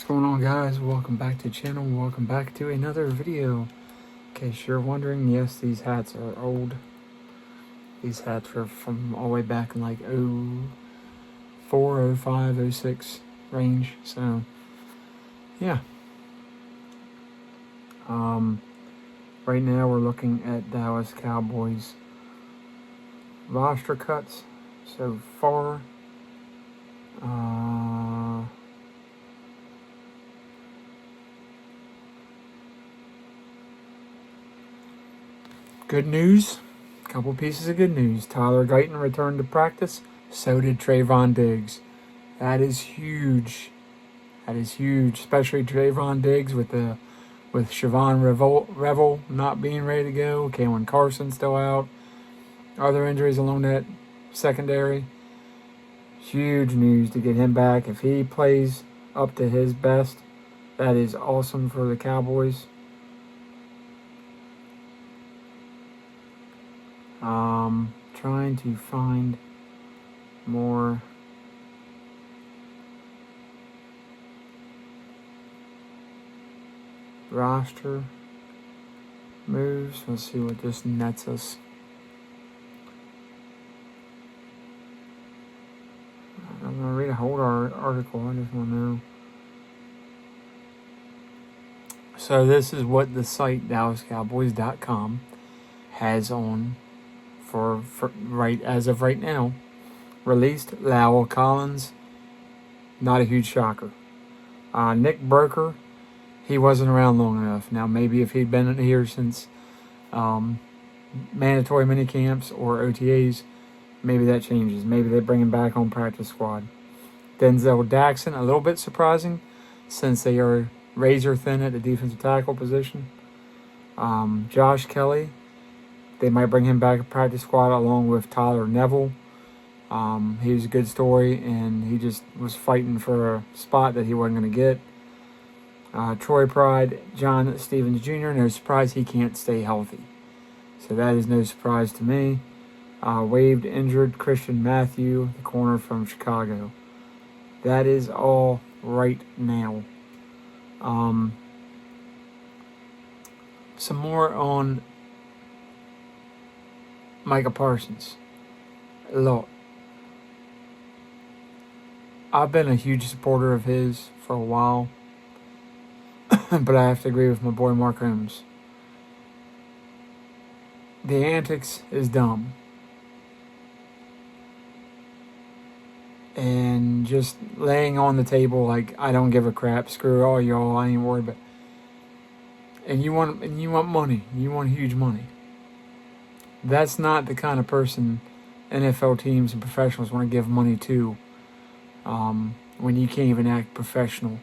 What's going on, guys? Welcome back to the channel. Welcome back to another video. In case you're wondering, yes, these hats are old. These hats are from all the way back in like 04, 05, 06 range. So yeah. Right now we're looking at Dallas Cowboys roster cuts so far. Good news. Couple pieces of good news. Tyler Guyton returned to practice. So did Trayvon Diggs. That is huge. That is huge, especially Trayvon Diggs with Siobhan Revel not being ready to go. Kalen Carson still out. Other injuries along that secondary. Huge news to get him back. If he plays up to his best, that is awesome for the Cowboys. Trying to find more roster moves. Let's see what this nets us. I'm going to read a whole article. I just want to know. So this is what the site DallasCowboys.com has on for right as of right now. Released Lowell Collins, not a huge shocker. Nick Broker, he wasn't around long enough. Now maybe if he'd been here since mandatory minicamps or OTAs, maybe that changes. Maybe they bring him back on practice squad. Denzel Daxon, a little bit surprising since they are razor thin at the defensive tackle position. Josh Kelly, they might bring him back to practice squad along with Tyler Neville. He was a good story, and he just was fighting for a spot that he wasn't going to get. Troy Pride, John Stevens Jr., no surprise he can't stay healthy. So that is no surprise to me. Waived injured Christian Matthew, the corner from Chicago. That is all right now. Some more on Micah Parsons. Look, I've been a huge supporter of his for a while, but I have to agree with my boy Mark Holmes. The antics is dumb. And just laying on the table like, I don't give a crap, screw all y'all, I ain't worried about. And you want money. You want huge money. That's not the kind of person NFL teams and professionals want to give money to when you can't even act professional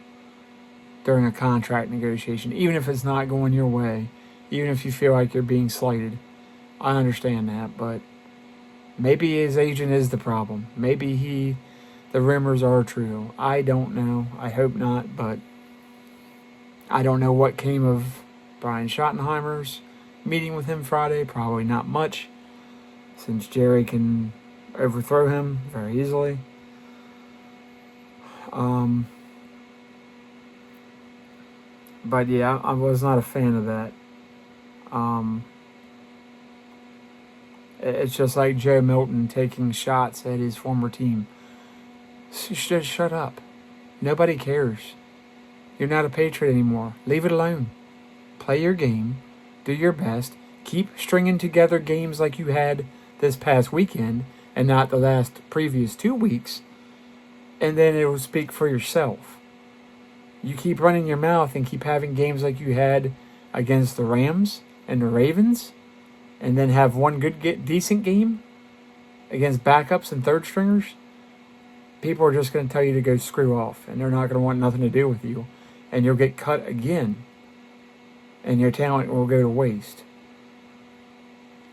during a contract negotiation. Even if it's not going your way, even if you feel like you're being slighted. I understand that, but maybe his agent is the problem. Maybe the rumors are true. I don't know. I hope not, but I don't know what came of Brian Schottenheimer's meeting with him Friday. Probably not much, since Jerry can overthrow him very easily. But yeah, I was not a fan of that. It's just like Joe Milton taking shots at his former team. Just shut up. Nobody cares. You're not a Patriot anymore. Leave it alone. Play your game. Do your best. Keep stringing together games like you had this past weekend and not the last previous 2 weeks. And then it will speak for yourself. You keep running your mouth and keep having games like you had against the Rams and the Ravens, and then have one decent game against backups and third stringers. People are just going to tell you to go screw off, and they're not going to want nothing to do with you, and you'll get cut again, and your talent will go to waste.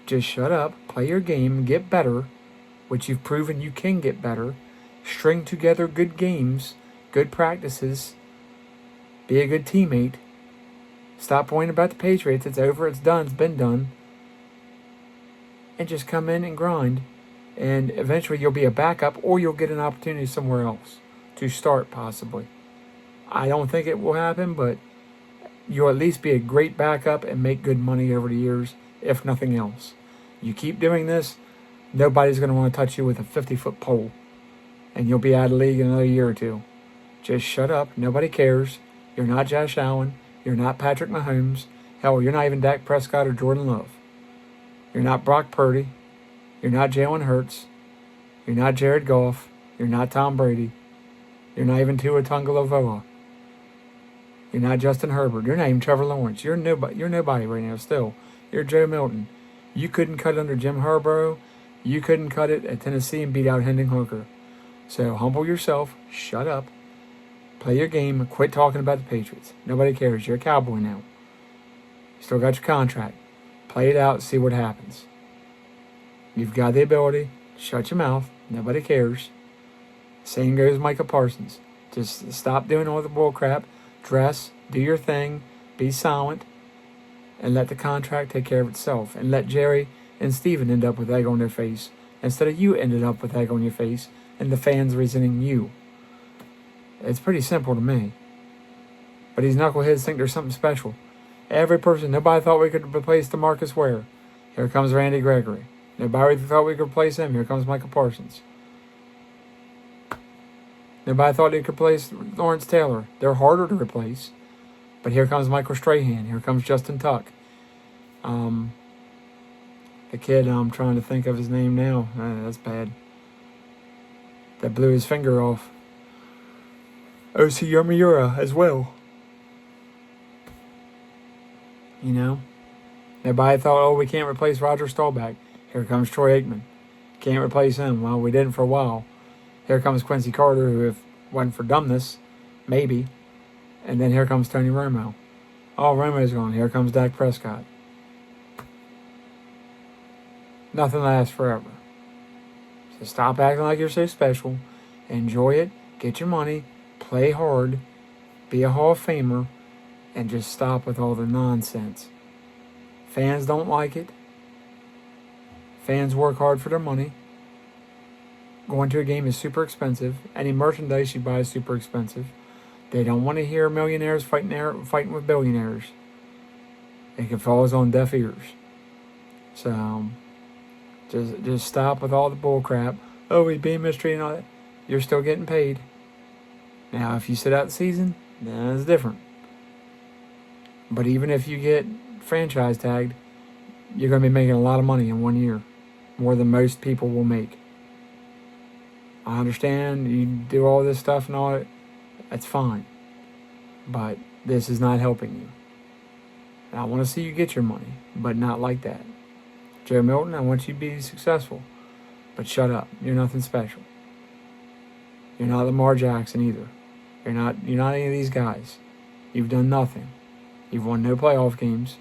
Just shut up, play your game, get better, which you've proven you can get better. String together good games, good practices, be a good teammate. Stop worrying about the Patriots. It's over, it's done, it's been done. And just come in and grind. And eventually you'll be a backup, or you'll get an opportunity somewhere else to start, possibly. I don't think it will happen, but you'll at least be a great backup and make good money over the years, if nothing else. You keep doing this, nobody's going to want to touch you with a 50-foot pole, and you'll be out of the league in another year or two. Just shut up. Nobody cares. You're not Josh Allen. You're not Patrick Mahomes. Hell, you're not even Dak Prescott or Jordan Love. You're not Brock Purdy. You're not Jalen Hurts. You're not Jared Goff. You're not Tom Brady. You're not even Tua Tagovailoa. You're not Justin Herbert. You're not even Trevor Lawrence. You're nobody right now still. You're Joe Milton. You couldn't cut it under Jim Harbaugh. You couldn't cut it at Tennessee and beat out Hendon Hooker. So humble yourself. Shut up. Play your game. Quit talking about the Patriots. Nobody cares. You're a Cowboy now. You still got your contract. Play it out. See what happens. You've got the ability. Shut your mouth. Nobody cares. Same goes Micah Parsons. Just stop doing all the bull crap. Dress. Do your thing. Be silent. And let the contract take care of itself. And let Jerry and Steven end up with egg on their face instead of you ended up with egg on your face and the fans resenting you. It's pretty simple to me. But these knuckleheads think there's something special. Every person, nobody thought we could replace DeMarcus Ware. Here comes Randy Gregory. Nobody thought we could replace him. Here comes Michael Parsons. Nobody thought they could replace Lawrence Taylor. They're harder to replace. But here comes Michael Strahan. Here comes Justin Tuck. The kid, I'm trying to think of his name now. That's bad. That blew his finger off. O.C. Yamiura as well. You know? Nobody thought, we can't replace Roger Staubach. Here comes Troy Aikman. Can't replace him. Well, we didn't for a while. Here comes Quincy Carter, who, if it wasn't for dumbness, maybe. And then here comes Tony Romo. Oh, Romo's gone. Here comes Dak Prescott. Nothing lasts forever. So stop acting like you're so special. Enjoy it. Get your money. Play hard. Be a Hall of Famer. And just stop with all the nonsense. Fans don't like it. Fans work hard for their money. Going to a game is super expensive. Any merchandise you buy is super expensive. They don't want to hear millionaires fighting with billionaires. It falls on deaf ears. So, just stop with all the bull crap. Oh, he's being mistreated and all that. You're still getting paid. Now, if you sit out the season, then it's different. But even if you get franchise tagged, you're going to be making a lot of money in 1 year. More than most people will make. I understand you do all this stuff and all that. That's fine. But this is not helping you. And I want to see you get your money, but not like that. Joe Milton, I want you to be successful. But shut up. You're nothing special. You're not Lamar Jackson either. You're not any of these guys. You've done nothing. You've won no playoff games.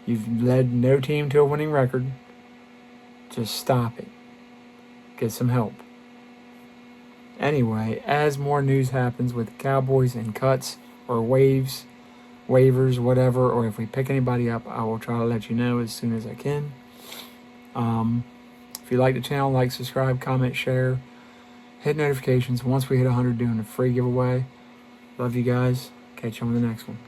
You've led no team to a winning record. Just stop it. Get some help. Anyway, as more news happens with the Cowboys and cuts or waivers, whatever, or if we pick anybody up, I will try to let you know as soon as I can. If you like the channel, like, subscribe, comment, share, hit notifications. Once we hit 100, doing a free giveaway. Love you guys. Catch you on the next one.